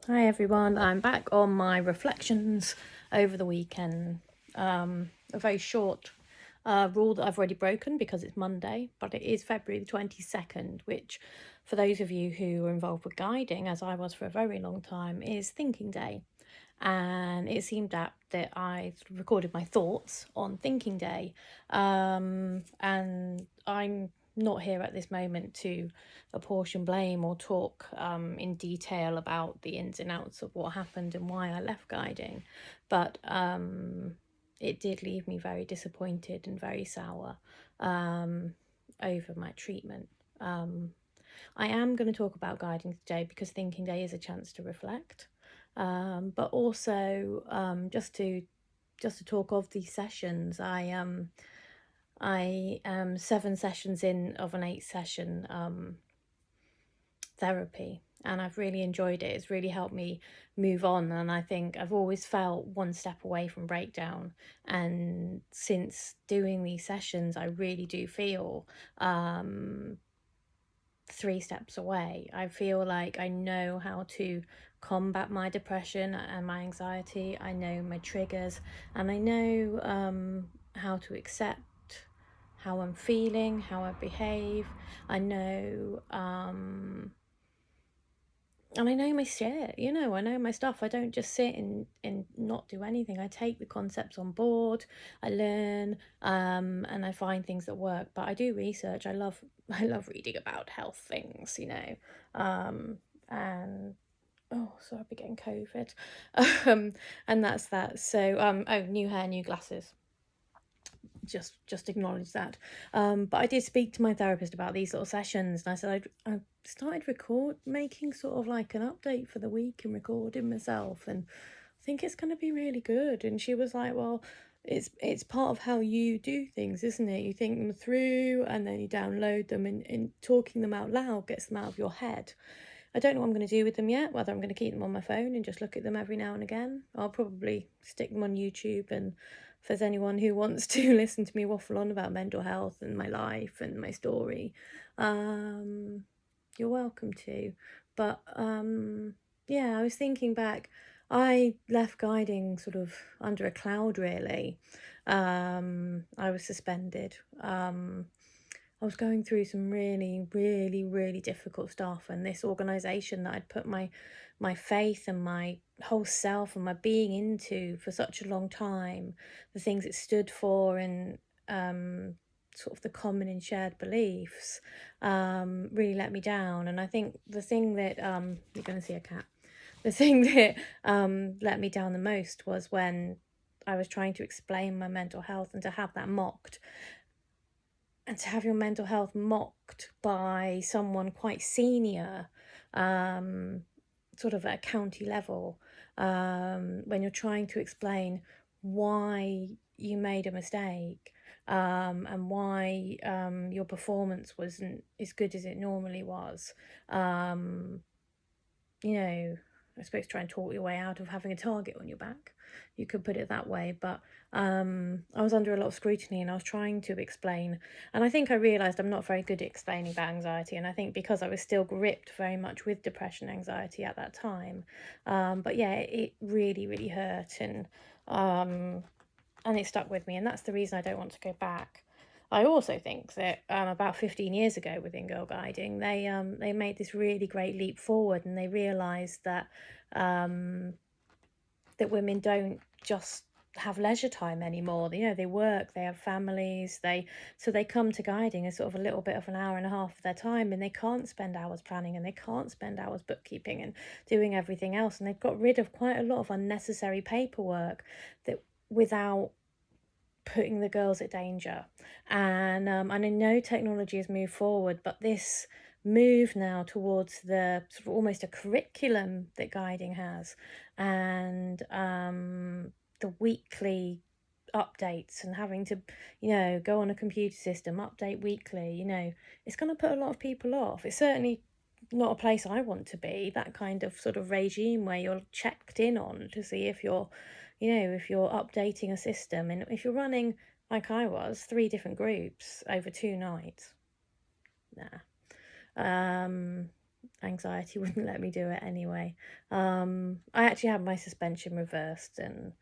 Hi everyone, I'm back on my reflections over the weekend. A very short rule that I've already broken because it's Monday, but it is February the 22nd, which for those of you who are involved with guiding, as I was for a very long time, is thinking day. And it seemed apt that I sort of recorded my thoughts on thinking day. And I'm not here at this moment to apportion blame or talk in detail about the ins and outs of what happened and why I left guiding, but it did leave me very disappointed and very sour over my treatment. I am going to talk about guiding today because thinking day is a chance to reflect, but also just to talk of these sessions. I am 7 sessions in of an 8 session therapy, and I've really enjoyed it. It's really helped me move on, and I think I've always felt one step away from breakdown, and since doing these sessions I really do feel 3 steps away. I feel like I know how to combat my depression and my anxiety. I know my triggers, and I know how to accept how I'm feeling, how I behave. I know and I know my shit, I know my stuff. I don't just sit and not do anything. I take the concepts on board, I learn, and I find things that work. But I do research. I love reading about health things, and oh, sorry, I'll be getting COVID. And that's that. So, oh, new hair, new glasses. Just acknowledge that. But I did speak to my therapist about these little sessions, and I said I started making sort of like an update for the week and recording myself, and I think it's going to be really good. And she was like, well, it's part of how you do things, isn't it? You think them through and then you download them, and talking them out loud gets them out of your head. I don't know what I'm going to do with them yet, whether I'm going to keep them on my phone and just look at them every now and again. I'll probably stick them on YouTube, and if there's anyone who wants to listen to me waffle on about mental health and my life and my story, you're welcome to. But yeah, I was thinking back. I left guiding sort of under a cloud, really. I was suspended. I was going through some really, really, really difficult stuff, and this organisation that I'd put my faith and my whole self and my being into for such a long time, the things it stood for, and sort of the common and shared beliefs, really let me down. And I think the thing that you're going to see a cat. The thing that let me down the most was when I was trying to explain my mental health and to have that mocked, and to have your mental health mocked by someone quite senior, sort of at a county level, when you're trying to explain why you made a mistake, and why your performance wasn't as good as it normally was. Um, I suppose try and talk your way out of having a target on your back. You could put it that way, but I was under a lot of scrutiny, and I was trying to explain. And I think I realised I'm not very good at explaining about anxiety, and I think because I was still gripped very much with depression, anxiety at that time. But yeah, it really, really hurt, and it stuck with me, and that's the reason I don't want to go back. I also think that about 15 years ago within Girl Guiding, they made this really great leap forward, and they realised that that women don't just have leisure time anymore. They work, they have families, so they come to guiding as sort of a little bit of an hour and a half of their time, and they can't spend hours planning, and they can't spend hours bookkeeping and doing everything else, and they've got rid of quite a lot of unnecessary paperwork that without putting the girls at danger. And I know technology has moved forward, but this move now towards the sort of almost a curriculum that guiding has, and the weekly updates, and having to go on a computer system, update weekly, it's going to put a lot of people off. It's certainly not a place I want to be, that kind of sort of regime where you're checked in on to see if you're if you're updating a system, and if you're running, like I was, 3 different groups over 2 nights. Nah. anxiety wouldn't let me do it anyway. I actually had my suspension reversed and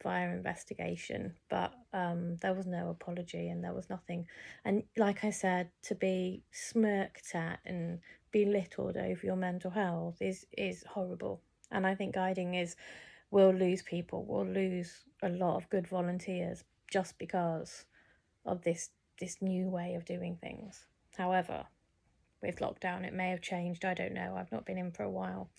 via investigation, but there was no apology and there was nothing. And like I said, to be smirked at and belittled over your mental health is horrible. And I think guiding is we'll lose people, we'll lose a lot of good volunteers just because of this new way of doing things. However, with lockdown, it may have changed. I don't know. I've not been in for a while.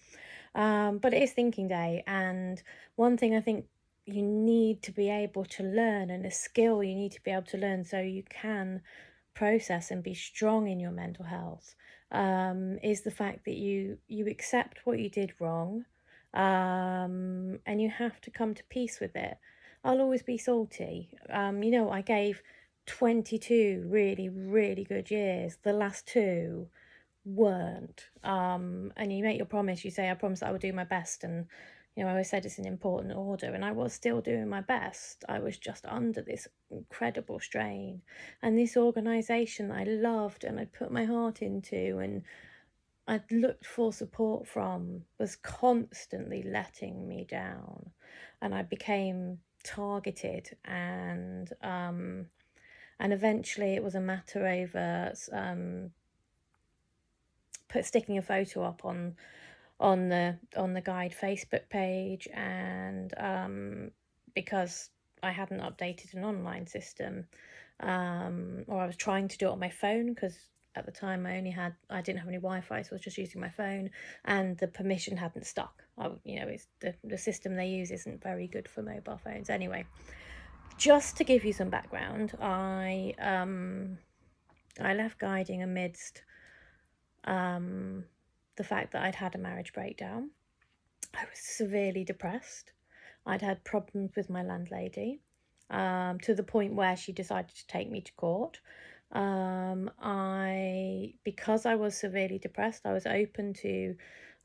But it is thinking day. And one thing I think you need to be able to learn, and a skill you need to be able to learn so you can process and be strong in your mental health, is the fact that you accept what you did wrong, and you have to come to peace with it. I'll always be salty. I gave 22 really, really good years. The last two weren't. And you make your promise, you say, I promise I will do my best. And, I always said it's an important order. And I was still doing my best. I was just under this incredible strain. And this organisation I loved and I'd put my heart into and I'd looked for support from was constantly letting me down. And I became targeted and eventually it was a matter over sticking a photo up on the guide Facebook page, and because I hadn't updated an online system, or I was trying to do it on my phone because at the time I didn't have any Wi-Fi, so I was just using my phone, and the permission hadn't stuck. It's the system they use isn't very good for mobile phones. Anyway, just to give you some background, I left guiding amidst the fact that I'd had a marriage breakdown. I was severely depressed. I'd had problems with my landlady, to the point where she decided to take me to court. Because I was severely depressed, I was open to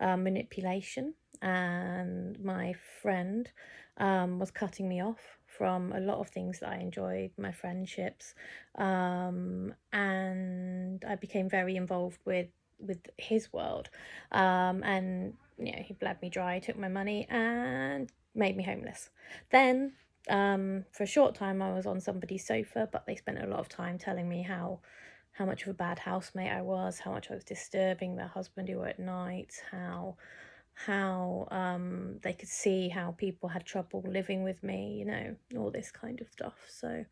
manipulation, and my friend was cutting me off from a lot of things that I enjoyed, my friendships, and I became very involved with his world, and he bled me dry, took my money, and made me homeless. Then, for a short time, I was on somebody's sofa, but they spent a lot of time telling me how much of a bad housemate I was, how much I was disturbing their husband who were at night, how they could see how people had trouble living with me, all this kind of stuff. So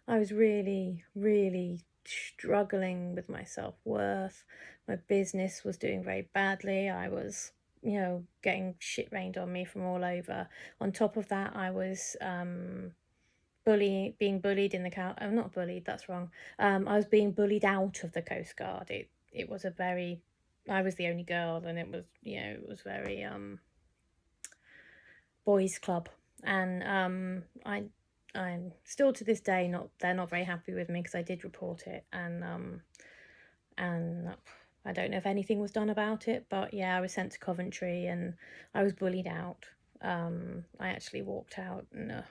I was really, really struggling with my self-worth. My business was doing very badly. I was, getting shit rained on me from all over. On top of that, I was being bullied in the not bullied, that's wrong. I was being bullied out of the Coast Guard. It was I was the only girl, and it was, it was very boys club. And I'm still to this day they're not very happy with me because I did report it, and I don't know if anything was done about it, but yeah, I was sent to Coventry and I was bullied out. I actually walked out in a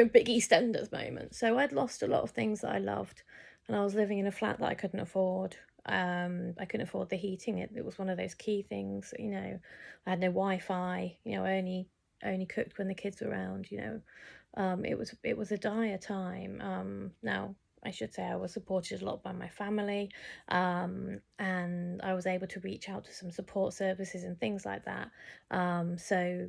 big EastEnders moment. So I'd lost a lot of things that I loved, and I was living in a flat that I couldn't afford. I couldn't afford the heating. It was one of those key things. I had no Wi-Fi. I only cooked when the kids were around. It was a dire time. Now I should say I was supported a lot by my family, and I was able to reach out to some support services and things like that. So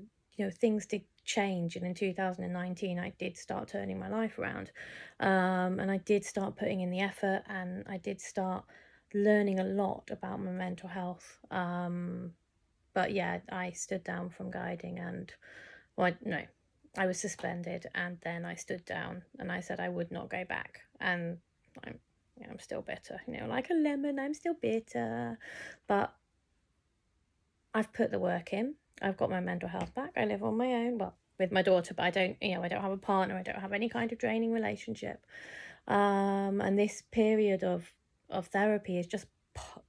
things did change, and in 2019 I did start turning my life around, and I did start putting in the effort, and I did start learning a lot about my mental health. But yeah, I stood down from guiding, and well, no, I was suspended, and then I stood down and I said I would not go back, and I'm still bitter, like a lemon. I'm still bitter, but I've put the work in. I've got my mental health back. I live on my own, well, with my daughter, but I don't have a partner. I don't have any kind of draining relationship. And this period of therapy is just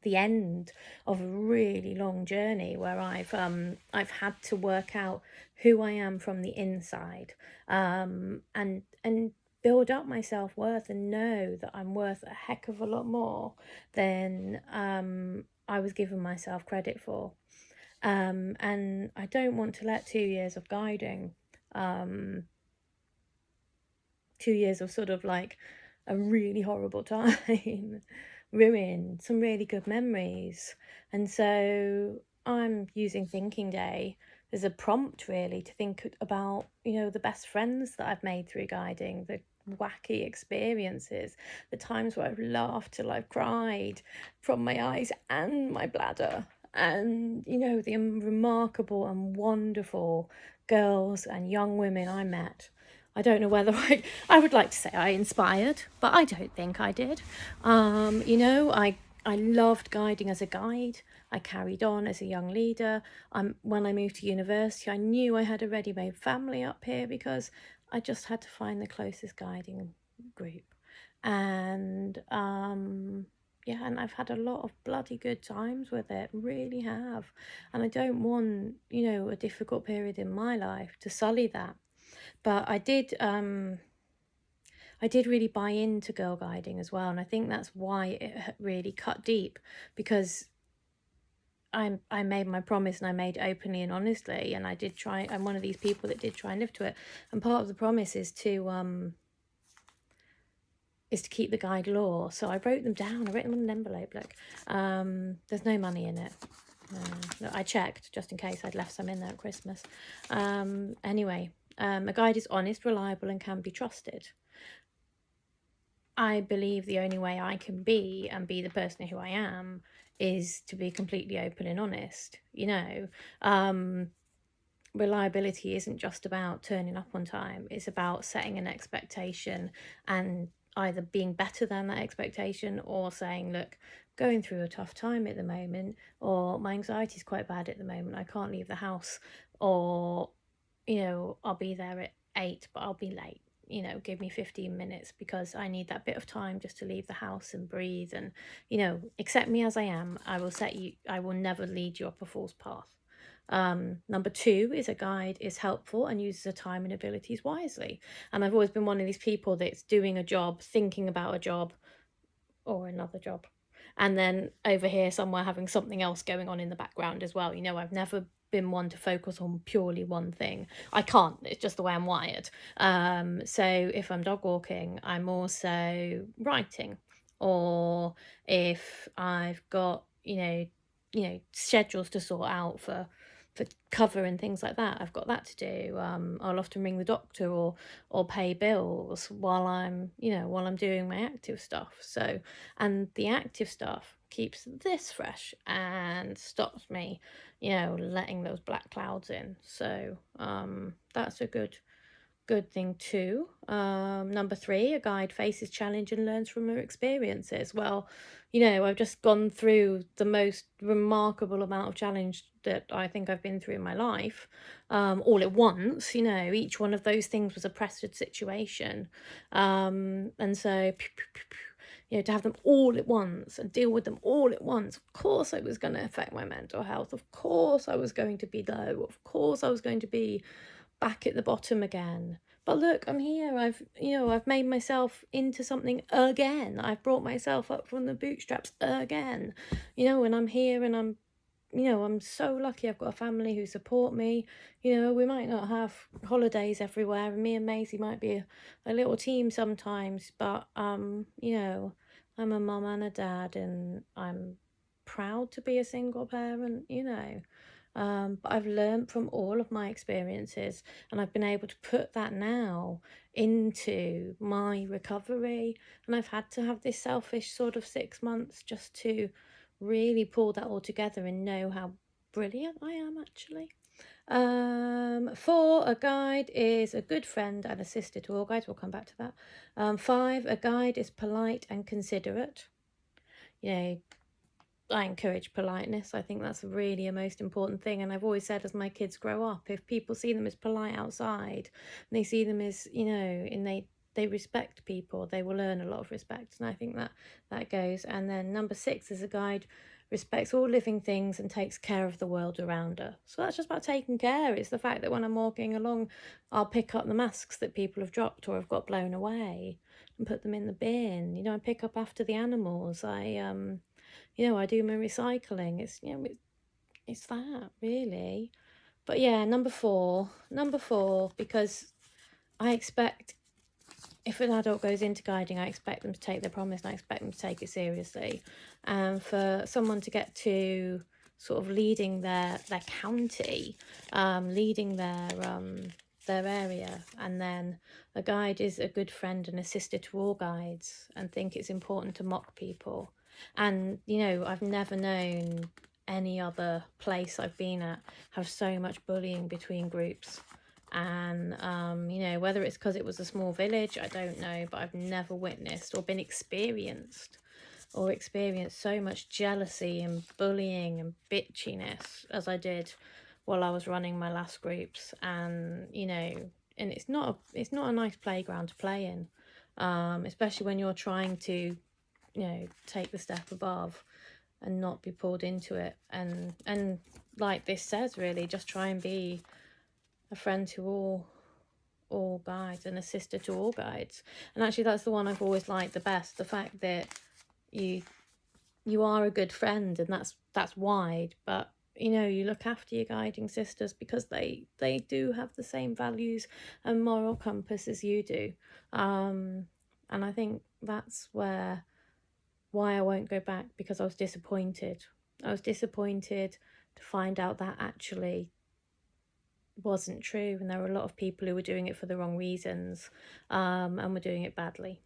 the end of a really long journey where I've had to work out who I am from the inside, and build up my self-worth and know that I'm worth a heck of a lot more than I was giving myself credit for. And I don't want to let 2 years of guiding, um, 2 years of sort of like a really horrible time ruin some really good memories. And so I'm using Thinking Day as a prompt really to think about, the best friends that I've made through guiding, the wacky experiences, the times where I've laughed till I've cried from my eyes and my bladder. And, the remarkable and wonderful girls and young women I met. I don't know whether I would like to say I inspired, but I don't think I did. I loved guiding as a guide. I carried on as a young leader. When I moved to university, I knew I had a ready-made family up here because I just had to find the closest guiding group. And yeah, and I've had a lot of bloody good times with it, really have. And I don't want, a difficult period in my life to sully that. But I did really buy into girl guiding as well, and I think that's why it really cut deep, because I made my promise and I made openly and honestly, and I did try. I'm one of these people that did try and live to it, and part of the promise is to keep the guide law. So I wrote them down. I wrote them on an envelope. Look, there's no money in it. No, I checked just in case I'd left some in there at Christmas. Anyway, a guide is honest, reliable, and can be trusted. I believe the only way I can be and be the person who I am is to be completely open and honest. Reliability isn't just about turning up on time. It's about setting an expectation and either being better than that expectation or saying, look, going through a tough time at the moment, or my anxiety is quite bad at the moment. I can't leave the house, or, I'll be there at 8, but I'll be late. Give me 15 minutes because I need that bit of time just to leave the house and breathe, and, accept me as I am. I will never lead you up a false path. Number 2 is a guide is helpful and uses her time and abilities wisely. And I've always been one of these people that's doing a job, thinking about a job or another job, and then over here somewhere having something else going on in the background as well. I've never been one to focus on purely one thing. I can't, it's just the way I'm wired. So if I'm dog walking, I'm also writing, or if I've got schedules to sort out for cover and things like that, I've got that to do. I'll often ring the doctor or pay bills while I'm doing my active stuff. So, and the active stuff keeps this fresh and stops me, letting those black clouds in. So that's a good thing too. Number 3, a guide faces challenge and learns from her experiences. Well, I've just gone through the most remarkable amount of challenge that I think I've been through in my life, all at once. Each one of those things was a pressured situation, and so to have them all at once and deal with them all at once. Of course, it was going to affect my mental health. Of course, I was going to be low. Of course, I was going to be back at the bottom again. But look, I'm here. I've made myself into something again. I've brought myself up from the bootstraps again. And I'm here, and I'm so lucky I've got a family who support me. We might not have holidays everywhere, and me and Maisie might be a little team sometimes, but I'm a mum and a dad, and I'm proud to be a single parent. But I've learned from all of my experiences, and I've been able to put that now into my recovery. And I've had to have this selfish sort of 6 months just to really pull that all together and know how brilliant I am, actually. 4, a guide is a good friend and a sister to all guides. We'll come back to that. 5, a guide is polite and considerate. I encourage politeness. I think that's really a most important thing. And I've always said, as my kids grow up, if people see them as polite outside, and they see them as, and they respect people, they will earn a lot of respect. And I think that goes. And then number 6 is a guide respects all living things and takes care of the world around her. So that's just about taking care. It's the fact that when I'm walking along, I'll pick up the masks that people have dropped or have got blown away and put them in the bin. I pick up after the animals. I do my recycling. It's that really. But yeah, number four, because I expect if an adult goes into guiding, I expect them to take their promise and I expect them to take it seriously. And for someone to get to sort of leading their county, leading their area, and then a guide is a good friend and a sister to all guides, and think it's important to mock people. And I've never known any other place I've been at have so much bullying between groups. And whether it's because it was a small village, I don't know, but I've never witnessed or been experienced so much jealousy and bullying and bitchiness as I did while I was running my last groups. And and it's not a nice playground to play in, especially when you're trying to take the step above and not be pulled into it. And like this says, really just try and be a friend to all guides and a sister to all guides. And actually that's the one I've always liked the best, the fact that you are a good friend, and that's wide, but you look after your guiding sisters because they do have the same values and moral compass as you do. And I think that's why I won't go back, because I was disappointed. To find out that actually wasn't true, and there were a lot of people who were doing it for the wrong reasons, and were doing it badly.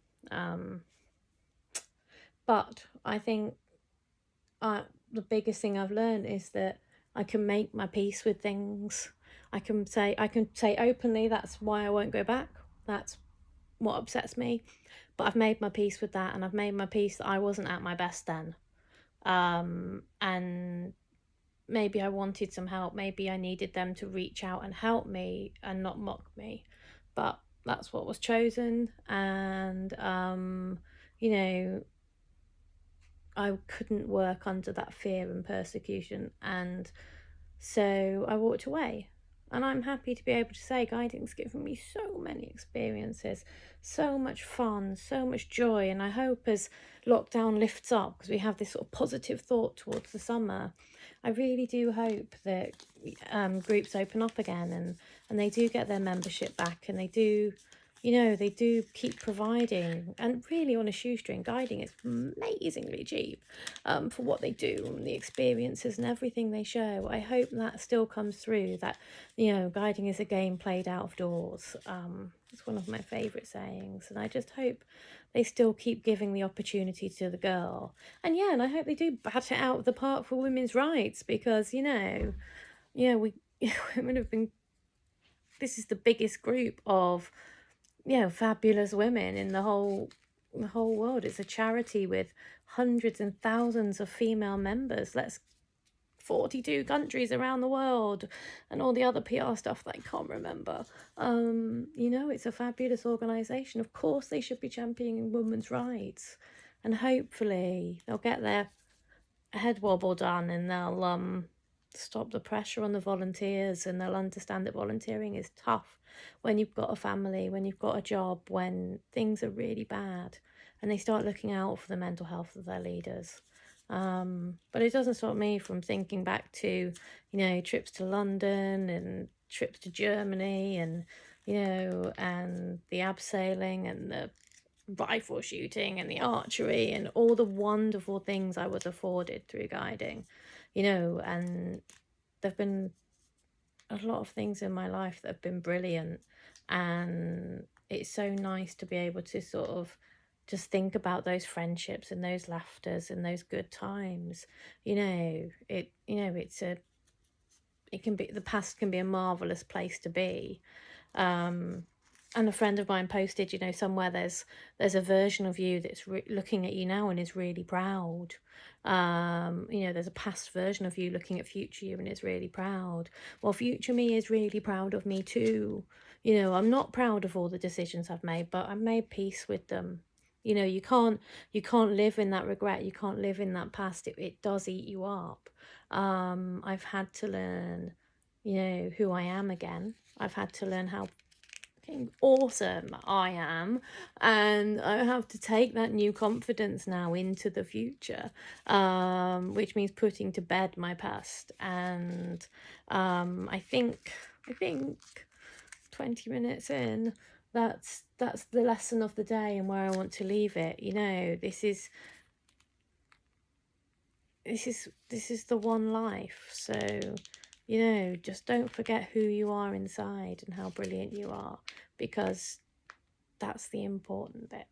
But I think the biggest thing I've learned is that I can make my peace with things. I can say openly, that's why I won't go back. That's what upsets me. But I've made my peace with that, and I've made my peace that I wasn't at my best then. And maybe I wanted some help. Maybe I needed them to reach out and help me and not mock me. But that's what was chosen. And, I couldn't work under that fear and persecution. And so I walked away. And I'm happy to be able to say guiding's given me so many experiences, so much fun, so much joy. And I hope as lockdown lifts up, because we have this sort of positive thought towards the summer, I really do hope that groups open up again, and they do get their membership back, and they do keep providing. And really on a shoestring, guiding is amazingly cheap for what they do and the experiences and everything they show. I hope that still comes through, that guiding is a game played out of doors. It's one of my favourite sayings, and I just hope they still keep giving the opportunity to the girl. And and I hope they do bat it out of the park for women's rights, because we women have been, this is the biggest group of fabulous women in the whole world. It's a charity with hundreds and thousands of female members. 42 countries around the world, and all the other PR stuff that I can't remember. It's a fabulous organisation. Of course they should be championing women's rights, and hopefully they'll get their head wobble done, and they'll stop the pressure on the volunteers, and they'll understand that volunteering is tough when you've got a family, when you've got a job, when things are really bad, and they start looking out for the mental health of their leaders. But it doesn't stop me from thinking back to trips to London and trips to Germany, and and the abseiling and the rifle shooting and the archery and all the wonderful things I was afforded through guiding, and there've been a lot of things in my life that have been brilliant. And it's so nice to be able to sort of just think about those friendships and those laughters and those good times. It can be, the past can be a marvelous place to be. And a friend of mine posted, somewhere there's a version of you that's looking at you now and is really proud. There's a past version of you looking at future you and is really proud. Well, future me is really proud of me too. I'm not proud of all the decisions I've made, but I've made peace with them. You can't live in that regret. You can't live in that past. It does eat you up. I've had to learn, who I am again. I've had to learn how fucking awesome I am, and I have to take that new confidence now into the future, which means putting to bed my past. And I think 20 minutes in, that's the lesson of the day and where I want to leave it. You know, this is the one life. So, you know, just don't forget who you are inside and how brilliant you are, because that's the important bit.